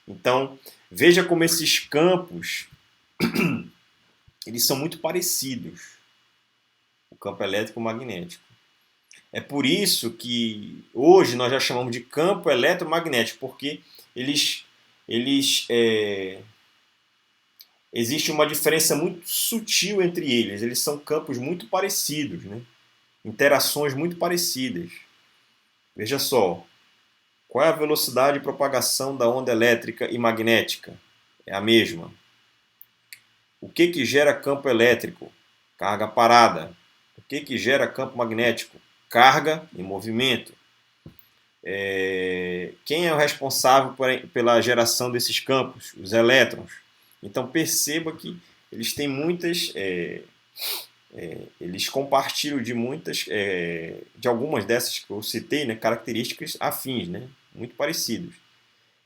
Então, veja como esses campos eles são muito parecidos. O campo elétrico e o magnético. É por isso que hoje nós já chamamos de campo eletromagnético, porque existe uma diferença muito sutil entre eles. Eles são campos muito parecidos, né? Interações muito parecidas. Veja só, qual é a velocidade de propagação da onda elétrica e magnética? É a mesma. O que gera campo elétrico? Carga parada. O que gera campo magnético? Carga em movimento. Quem é o responsável pela geração desses campos? Os elétrons. Então perceba que eles têm muitas... eles compartilham de algumas dessas que eu citei, né, características afins, né, muito parecidos.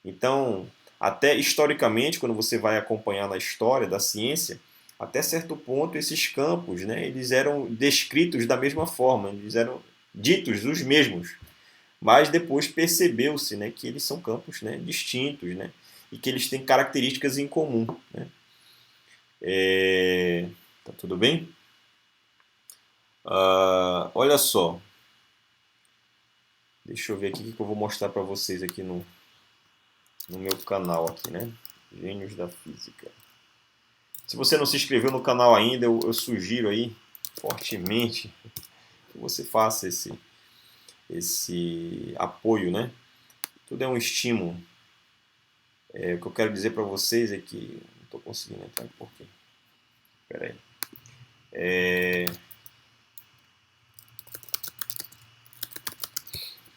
Então, até historicamente, quando você vai acompanhar na história da ciência, até certo ponto esses campos, né, eles eram descritos da mesma forma, eles eram ditos os mesmos, mas depois percebeu-se, né, que eles são campos, né, distintos, né, e que eles têm características em comum, né. Tá tudo bem? Olha só, deixa eu ver aqui o que eu vou mostrar para vocês aqui no meu canal aqui, né? Gênios da Física. Se você não se inscreveu no canal ainda, eu sugiro aí fortemente que você faça esse apoio, né? Tudo é um estímulo. O que eu quero dizer para vocês é que não estou conseguindo entrar aqui por quê? Espera aí.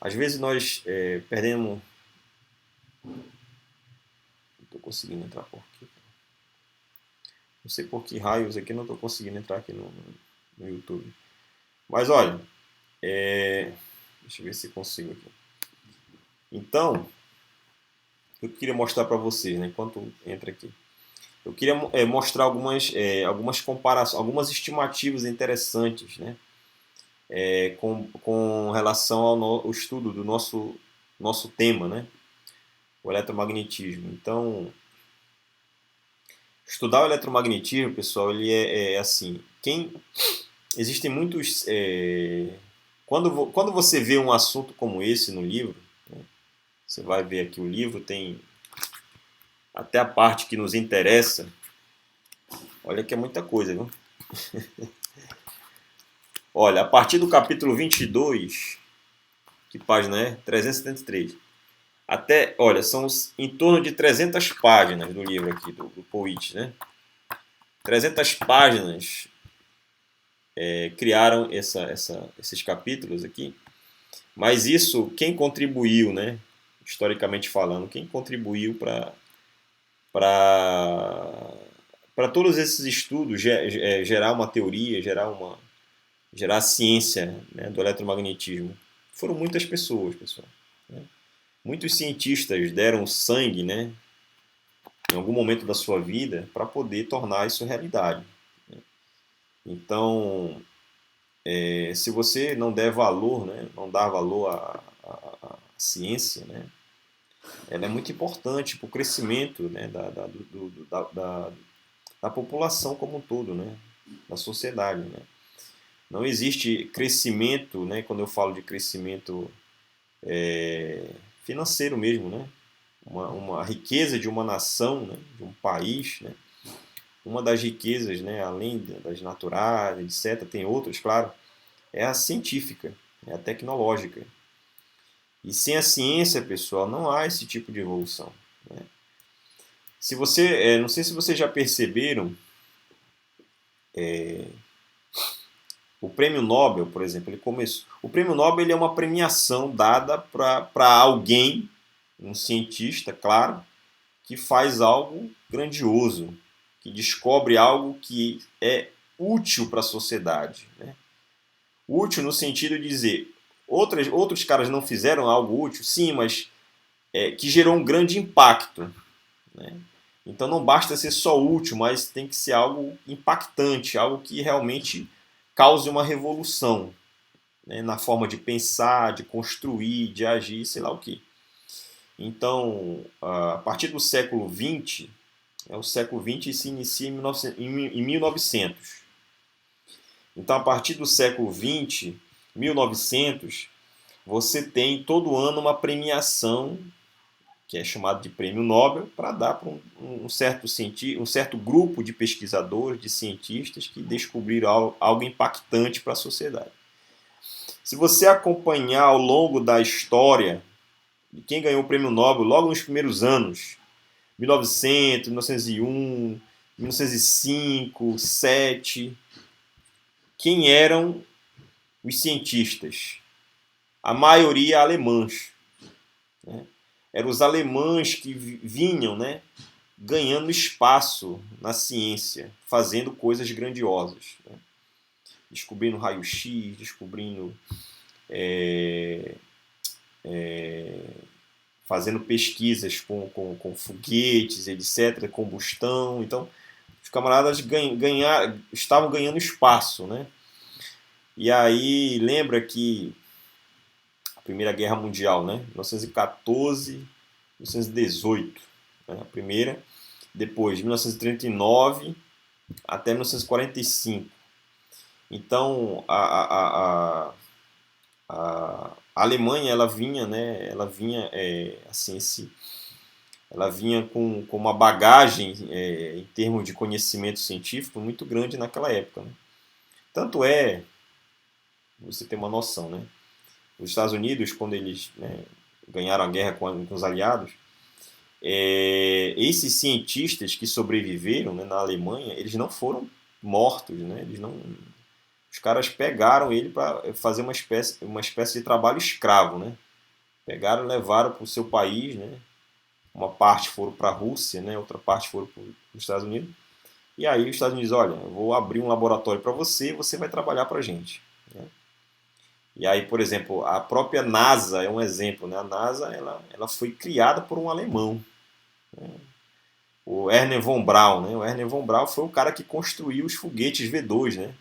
Às vezes nós perdemos... Não estou conseguindo entrar por quê? Não sei por que raios aqui, não estou conseguindo entrar aqui no YouTube. Mas olha, deixa eu ver se consigo aqui. Então, eu queria mostrar para vocês, né, enquanto entra aqui. Eu queria mostrar algumas comparações, algumas estimativas interessantes, né, com relação ao estudo do nosso tema, né, o eletromagnetismo. Então, estudar o eletromagnetismo, pessoal, ele é assim. Existem muitos... quando você vê um assunto como esse no livro, né, você vai ver aqui o livro, tem até a parte que nos interessa. Olha que é muita coisa, viu? Olha, a partir do capítulo 22, que página é? 373. Até, olha, são em torno de 300 páginas do livro aqui, do Poit, né? 300 páginas criaram esses capítulos aqui. Mas isso, quem contribuiu, né? Historicamente falando, quem contribuiu para todos esses estudos gerar uma teoria, gerar a ciência, né, do eletromagnetismo? Foram muitas pessoas, pessoal, né? Muitos cientistas deram sangue, né, em algum momento da sua vida para poder tornar isso realidade, né? Então, se você não der valor, né, não dar valor à ciência, né, ela é muito importante para o crescimento, né, da população como um todo, né, da sociedade, né. Não existe crescimento, né, quando eu falo de crescimento financeiro mesmo, né, uma riqueza de uma nação, né, de um país, né, uma das riquezas, né, além das naturais, etc., tem outras, claro, é a científica, é a tecnológica. E sem a ciência, pessoal, não há esse tipo de evolução, né? Não sei se vocês já perceberam, o Prêmio Nobel, por exemplo, ele começou. O Prêmio Nobel ele é uma premiação dada para alguém, um cientista, claro, que faz algo grandioso, que descobre algo que é útil para a sociedade, né? Útil no sentido de dizer, outros caras não fizeram algo útil, sim, mas que gerou um grande impacto, né? Então não basta ser só útil, mas tem que ser algo impactante, algo que realmente cause uma revolução, né, na forma de pensar, de construir, de agir, sei lá o quê. Então, a partir do século XX, o século XX se inicia em 1900. Então, a partir do século XX, 1900, você tem todo ano uma premiação, que é chamada de Prêmio Nobel, para dar para um certo grupo de pesquisadores, de cientistas que descobriram algo impactante para a sociedade. Se você acompanhar ao longo da história de quem ganhou o Prêmio Nobel logo nos primeiros anos, 1900, 1901, 1905, 1907, quem eram os cientistas? A maioria alemães. Né? Eram os alemães que vinham, né, ganhando espaço na ciência, fazendo coisas grandiosas. Né? Descobrindo raio-x, descobrindo fazendo pesquisas com foguetes, etc., combustão. Então, os camaradas estavam ganhando espaço. Né? E aí, lembra que a Primeira Guerra Mundial, né? 1914, 1918, né? A primeira. Depois, de 1939 até 1945. Então, a Alemanha, ela vinha, né? Ela vinha com uma bagagem em termos de conhecimento científico muito grande naquela época. Né? Tanto é, você tem uma noção, né? Os Estados Unidos, quando eles, né, ganharam a guerra com os aliados, esses cientistas que sobreviveram, né, na Alemanha, eles não foram mortos, né? Os caras pegaram ele para fazer uma espécie de trabalho escravo, né? Pegaram e levaram para o seu país, né? Uma parte foram para a Rússia, né? Outra parte foram para os Estados Unidos. E aí os Estados Unidos, olha, eu vou abrir um laboratório para você, você vai trabalhar para a gente. Né? E aí, por exemplo, a própria NASA é um exemplo. Né? A NASA ela foi criada por um alemão. Né? O Ernest von Braun. Né? O Ernest von Braun foi o cara que construiu os foguetes V2, né?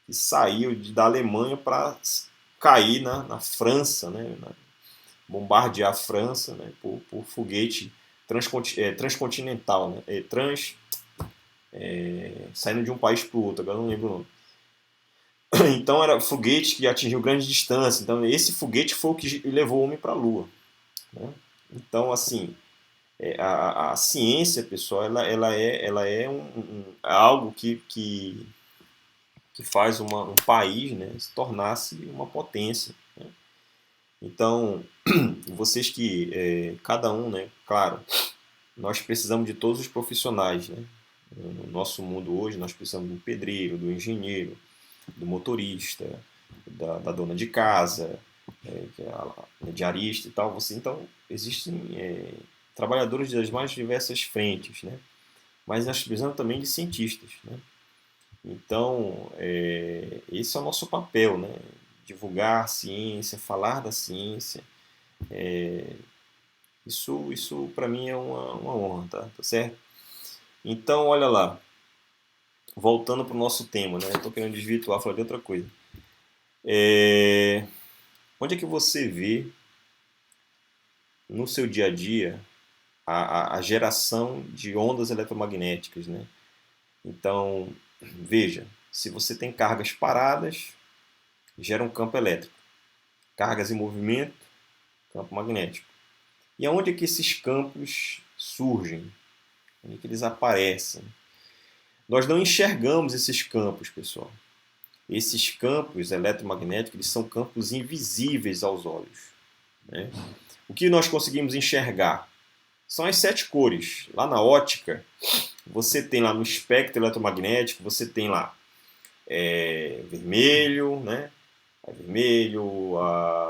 Que saiu da Alemanha para cair na França, né? Bombardear a França, né? por foguete transcontinental, né? Saindo de um país para o outro, agora não lembro o nome. Então era foguete que atingiu grande distância. Então esse foguete foi o que levou o homem para a Lua. Né? Então assim, a ciência, pessoal, ela é algo que faz um país, né, se tornar-se uma potência. Né? Então vocês que cada um, né, claro, nós precisamos de todos os profissionais, né? No nosso mundo hoje nós precisamos do pedreiro, do engenheiro, do motorista, da dona de casa, que é a diarista e tal. Então, existem trabalhadores das mais diversas frentes, né? Mas nós precisamos também de cientistas, né? Então, esse é o nosso papel, né? Divulgar a ciência, falar da ciência. Isso para mim é uma honra, tá certo? Então, olha lá. Voltando para o nosso tema, né? Estou querendo desvirtuar, falar de outra coisa. Onde é que você vê no seu dia a dia a geração de ondas eletromagnéticas, né? Então, veja, se você tem cargas paradas, gera um campo elétrico. Cargas em movimento, campo magnético. E aonde é que esses campos surgem? Onde é que eles aparecem? Nós não enxergamos esses campos, pessoal. Esses campos eletromagnéticos eles são campos invisíveis aos olhos. Né? O que nós conseguimos enxergar são as 7 cores. Lá na ótica, você tem lá no espectro eletromagnético, você tem lá vermelho, né? Vermelho,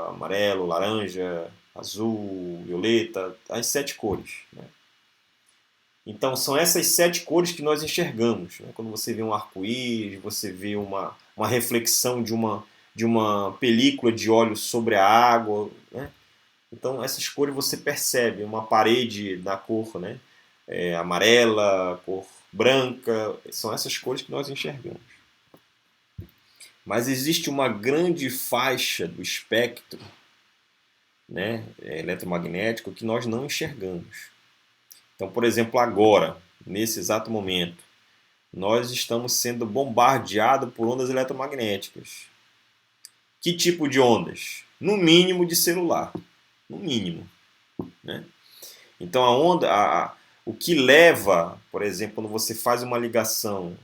amarelo, laranja, azul, violeta, as 7 cores. Né? Então são essas 7 cores que nós enxergamos. Né? Quando você vê um arco-íris, você vê uma reflexão de uma película de óleo sobre a água. Né? Então essas cores você percebe, uma parede da cor, né? amarela, cor branca, são essas cores que nós enxergamos. Mas existe uma grande faixa do espectro, né, eletromagnético que nós não enxergamos. Então, por exemplo, agora, nesse exato momento, nós estamos sendo bombardeados por ondas eletromagnéticas. Que tipo de ondas? No mínimo de celular. No mínimo. Né? Então, a onda, o que leva, por exemplo, quando você faz uma ligação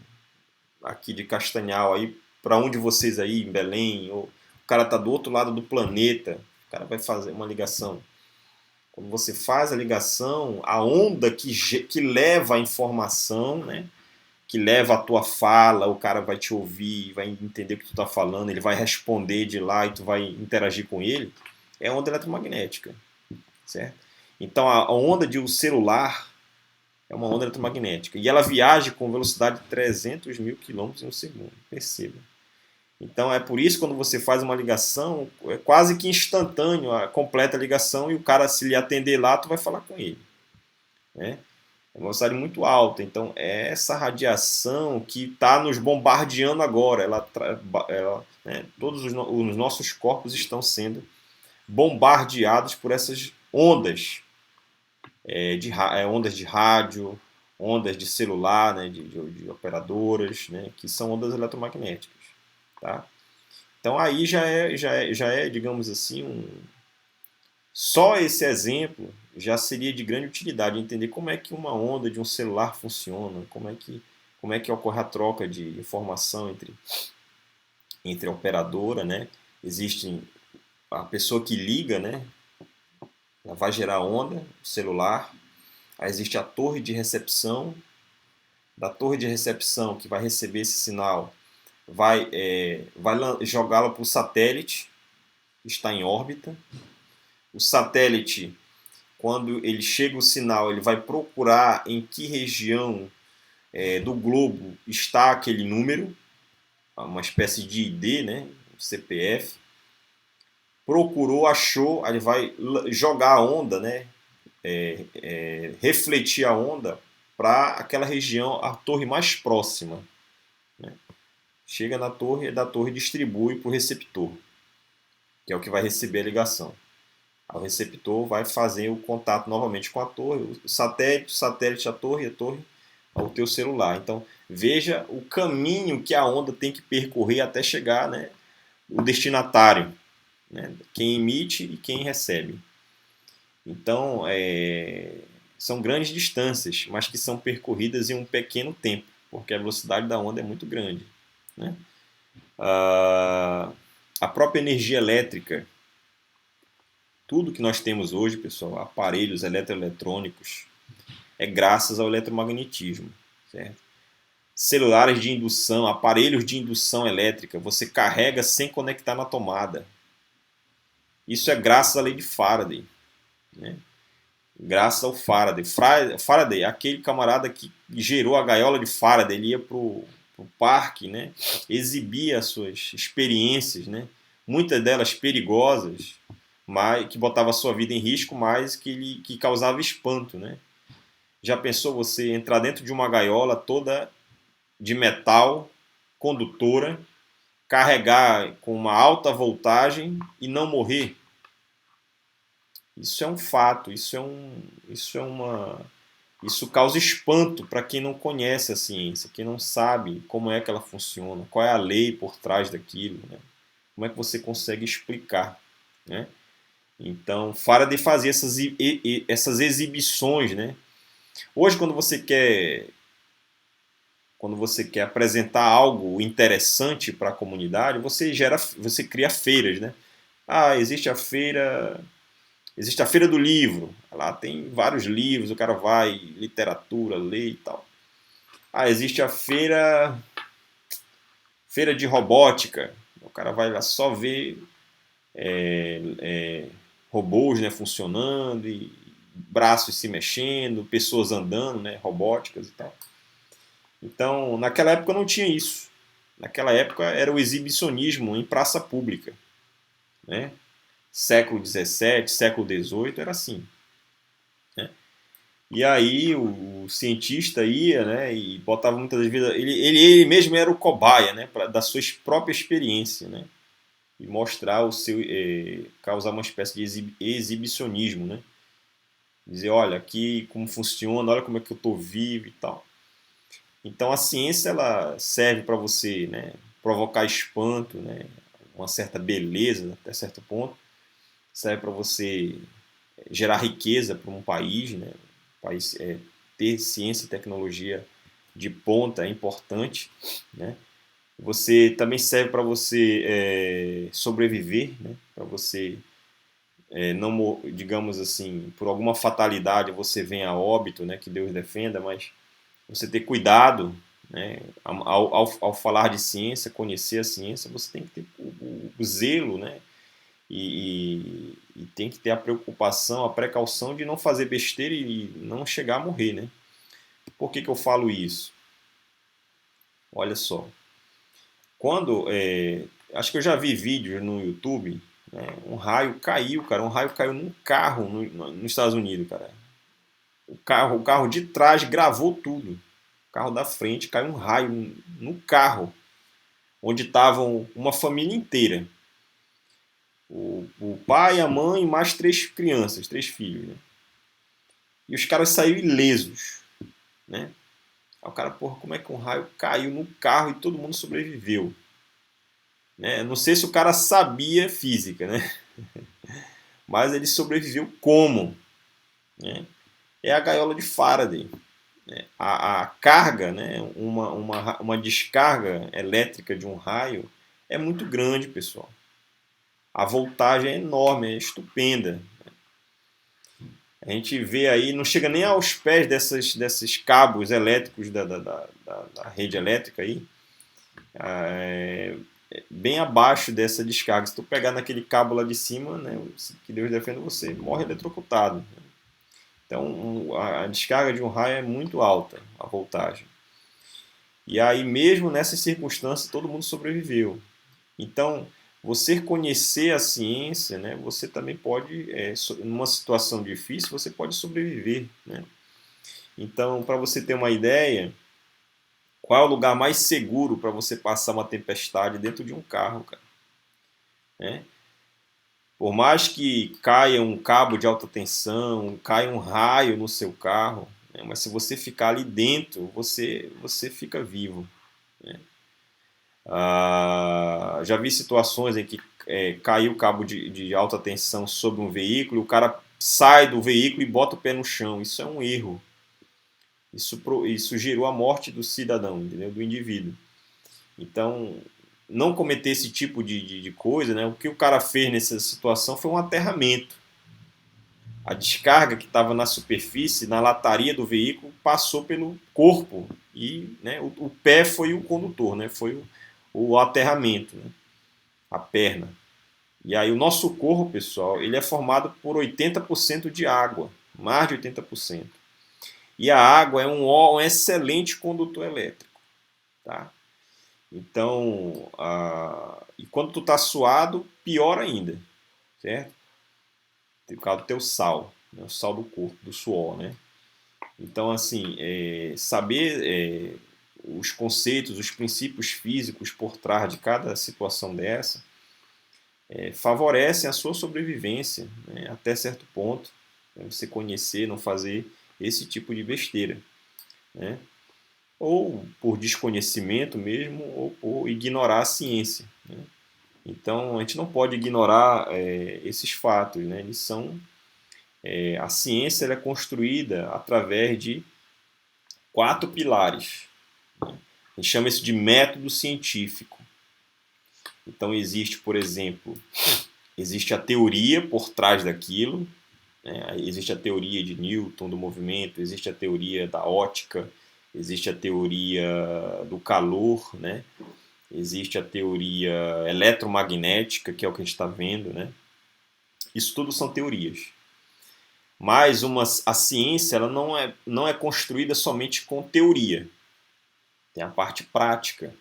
aqui de Castanhal aí para um de vocês aí em Belém, ou o cara está do outro lado do planeta, o cara vai fazer uma ligação. Quando você faz a ligação, a onda que leva a informação, né, que leva a tua fala, o cara vai te ouvir, vai entender o que tu está falando, ele vai responder de lá e tu vai interagir com ele, é onda eletromagnética, certo? Então a onda de um celular é uma onda eletromagnética e ela viaja com velocidade de 300 mil quilômetros em um segundo, perceba. Então é por isso que quando você faz uma ligação, é quase que instantâneo a completa ligação e o cara, se lhe atender lá, tu vai falar com ele. Né? É uma velocidade muito alta. Então é essa radiação que está nos bombardeando agora. Todos os nossos corpos estão sendo bombardeados por essas ondas, ondas de rádio, ondas de celular, né, de operadoras, né, que são ondas eletromagnéticas. Tá? Então aí já é, digamos assim, só esse exemplo já seria de grande utilidade, entender como é que uma onda de um celular funciona, como é que ocorre a troca de informação entre a operadora, né? Existe a pessoa que liga, né? Ela vai gerar onda, o celular. Aí existe a torre de recepção. Da torre de recepção que vai receber esse sinal, vai jogá-lo para o satélite, que está em órbita. O satélite, quando ele chega o sinal, ele vai procurar em que região do globo está aquele número, uma espécie de ID, né, CPF. Procurou, achou, aí ele vai jogar a onda, né, refletir a onda para aquela região, a torre mais próxima. Né. Chega na torre e da torre distribui para o receptor, que é o que vai receber a ligação. O receptor vai fazer o contato novamente com a torre, o satélite, a torre ao teu celular. Então, veja o caminho que a onda tem que percorrer até chegar, né, o destinatário, né, quem emite e quem recebe. Então, são grandes distâncias, mas que são percorridas em um pequeno tempo, porque a velocidade da onda é muito grande. Né? A própria energia elétrica, tudo que nós temos hoje, pessoal, aparelhos eletroeletrônicos, é graças ao eletromagnetismo. Certo? Celulares de indução, aparelhos de indução elétrica, você carrega sem conectar na tomada. Isso é graças à lei de Faraday. Né? Graças ao Faraday. Faraday, aquele camarada que gerou a gaiola de Faraday, ele ia para o parque, né? Exibia as suas experiências, né? Muitas delas perigosas, mas que botava a sua vida em risco, mas que causava espanto, né? Já pensou você entrar dentro de uma gaiola toda de metal, condutora, carregar com uma alta voltagem e não morrer? Isso é um fato, isso causa espanto para quem não conhece a ciência, quem não sabe como é que ela funciona, qual é a lei por trás daquilo, né? Como é que você consegue explicar, né? Então, Faraday fazia essas exibições, né? Hoje, quando você quer apresentar algo interessante para a comunidade, você cria feiras, né? Existe a feira do livro, lá tem vários livros, o cara vai, literatura, lê e tal. Existe a feira de robótica, o cara vai lá só ver robôs, né, funcionando e braços se mexendo, pessoas andando, né, robóticas e tal. Então, naquela época não tinha isso. Naquela época era o exibicionismo em praça pública. Né? Século XVII, século XVIII era assim. Né? E aí o cientista ia, né, e botava muitas vezes, ele mesmo era o cobaia, né, da sua própria experiência, né, e mostrar o seu, causar uma espécie de exibicionismo, né, dizer, olha, aqui como funciona, olha como é que eu estou vivo e tal. Então a ciência ela serve para você, né, provocar espanto, né, uma certa beleza até certo ponto, serve para você gerar riqueza para um país, né, país ter ciência e tecnologia de ponta é importante, né? Você também serve para você sobreviver, né? Para você não, digamos assim, por alguma fatalidade você venha a óbito, né? Que Deus defenda, mas você ter cuidado, né? Ao falar de ciência, conhecer a ciência, você tem que ter o zelo, né? E tem que ter a preocupação, a precaução de não fazer besteira e não chegar a morrer, né? Por que eu falo isso? Olha só, quando acho que eu já vi vídeos no YouTube, né, um raio caiu, cara, um raio caiu num carro nos Estados Unidos, cara. O carro de trás gravou tudo. O carro da frente caiu um raio no carro, onde estavam uma família inteira. O pai, a mãe e mais três crianças, três filhos, né? E os caras saíram ilesos, né? Aí o cara, porra, como é que um raio caiu no carro e todo mundo sobreviveu? Né? Não sei se o cara sabia física, né? Mas ele sobreviveu como? Né? É a gaiola de Faraday. Né? A carga, né? Uma descarga elétrica de um raio é muito grande, pessoal. A voltagem é enorme, é estupenda. A gente vê aí, não chega nem aos pés desses cabos elétricos da rede elétrica aí. É, bem abaixo dessa descarga. Se tu pegar naquele cabo lá de cima, né, que Deus defenda, você morre eletrocutado. Então a descarga de um raio é muito alta, a voltagem. E aí mesmo nessas circunstâncias todo mundo sobreviveu. Então você conhecer a ciência, né, você também pode, numa situação difícil, você pode sobreviver. Né? Então, para você ter uma ideia, qual é o lugar mais seguro para você passar uma tempestade dentro de um carro, cara? Né? Por mais que caia um cabo de alta tensão, caia um raio no seu carro, né? Mas se você ficar ali dentro, você fica vivo. Né? Já vi situações em que caiu o cabo de alta tensão sobre um veículo, o cara sai do veículo e bota o pé no chão. Isso é um erro. Isso gerou a morte do cidadão, entendeu? Do indivíduo. Então, não cometer esse tipo de coisa, né? O que o cara fez nessa situação foi um aterramento. A descarga que estava na superfície, na lataria do veículo, passou pelo corpo e, né, o pé foi o condutor, né? Foi o aterramento, né? A perna. E aí o nosso corpo, pessoal, ele é formado por 80% de água, mais de 80%. E a água é um excelente condutor elétrico, tá? Então, e quando tu tá suado, pior ainda, certo? Por causa do teu sal, né? O sal do corpo, do suor, né? Então, assim, saber os conceitos, os princípios físicos por trás de cada situação dessa favorecem a sua sobrevivência, né? Até certo ponto, né? Você conhecer, não fazer esse tipo de besteira, né? Ou por desconhecimento mesmo, ou por ignorar a ciência, né? Então a gente não pode ignorar esses fatos, né? Eles são a ciência ela é construída através de quatro pilares. Né? A gente chama isso de método científico. Então existe, por exemplo, existe a teoria por trás daquilo, né? Existe a teoria de Newton do movimento, existe a teoria da ótica, existe a teoria do calor, né? Existe a teoria eletromagnética, que é o que a gente está vendo, né? Isso tudo são teorias. Mas a ciência ela não é construída somente com teoria. Tem a parte prática,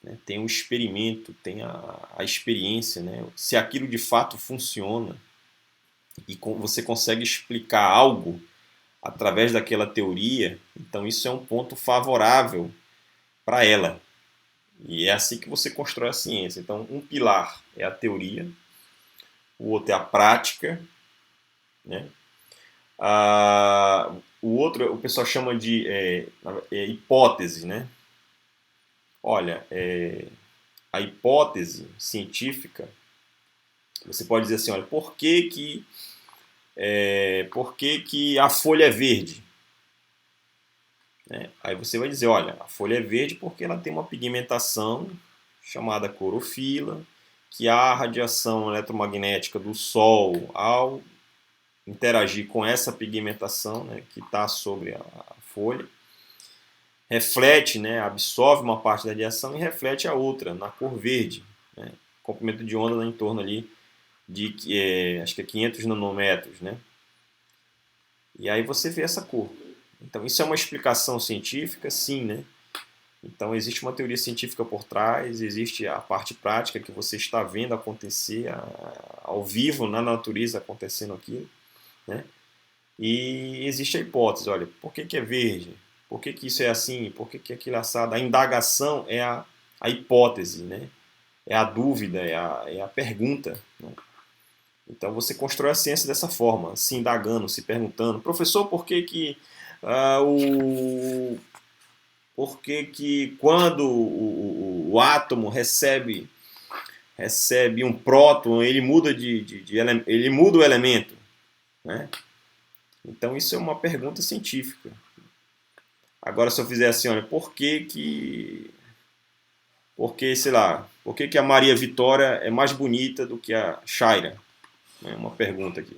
né? Tem o experimento, tem a experiência. Né? Se aquilo de fato funciona e você consegue explicar algo através daquela teoria, então isso é um ponto favorável para ela. E é assim que você constrói a ciência. Então, um pilar é a teoria, o outro é a prática, né? O outro, o pessoal chama de hipótese, né? Olha, a hipótese científica, você pode dizer assim, olha, por que que a folha é verde? Né? Aí você vai dizer, olha, a folha é verde porque ela tem uma pigmentação chamada clorofila, que a radiação eletromagnética do Sol, ao interagir com essa pigmentação, né, que está sobre a folha, reflete, né, absorve uma parte da radiação e reflete a outra, na cor verde. Né? Comprimento de onda em torno ali de acho que é 500 nanômetros. Né? E aí você vê essa cor. Então isso é uma explicação científica, sim, né? Então existe uma teoria científica por trás, existe a parte prática que você está vendo acontecer ao vivo na natureza acontecendo aquilo, né? E existe a hipótese, olha, por que é verde? Por que isso é assim? Por que aquilo é assado? A indagação é a hipótese, né? É a dúvida, é a pergunta. Né? Então você constrói a ciência dessa forma, se indagando, se perguntando, professor, ah, o, por que quando o átomo recebe um próton, ele muda ele muda o elemento, né? Então isso é uma pergunta científica. Agora se eu fizer assim, olha, sei lá, por que a Maria Vitória é mais bonita do que a Shaira? É uma pergunta aqui.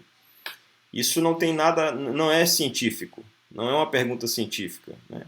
Isso não tem nada, não é científico, não é uma pergunta científica, né?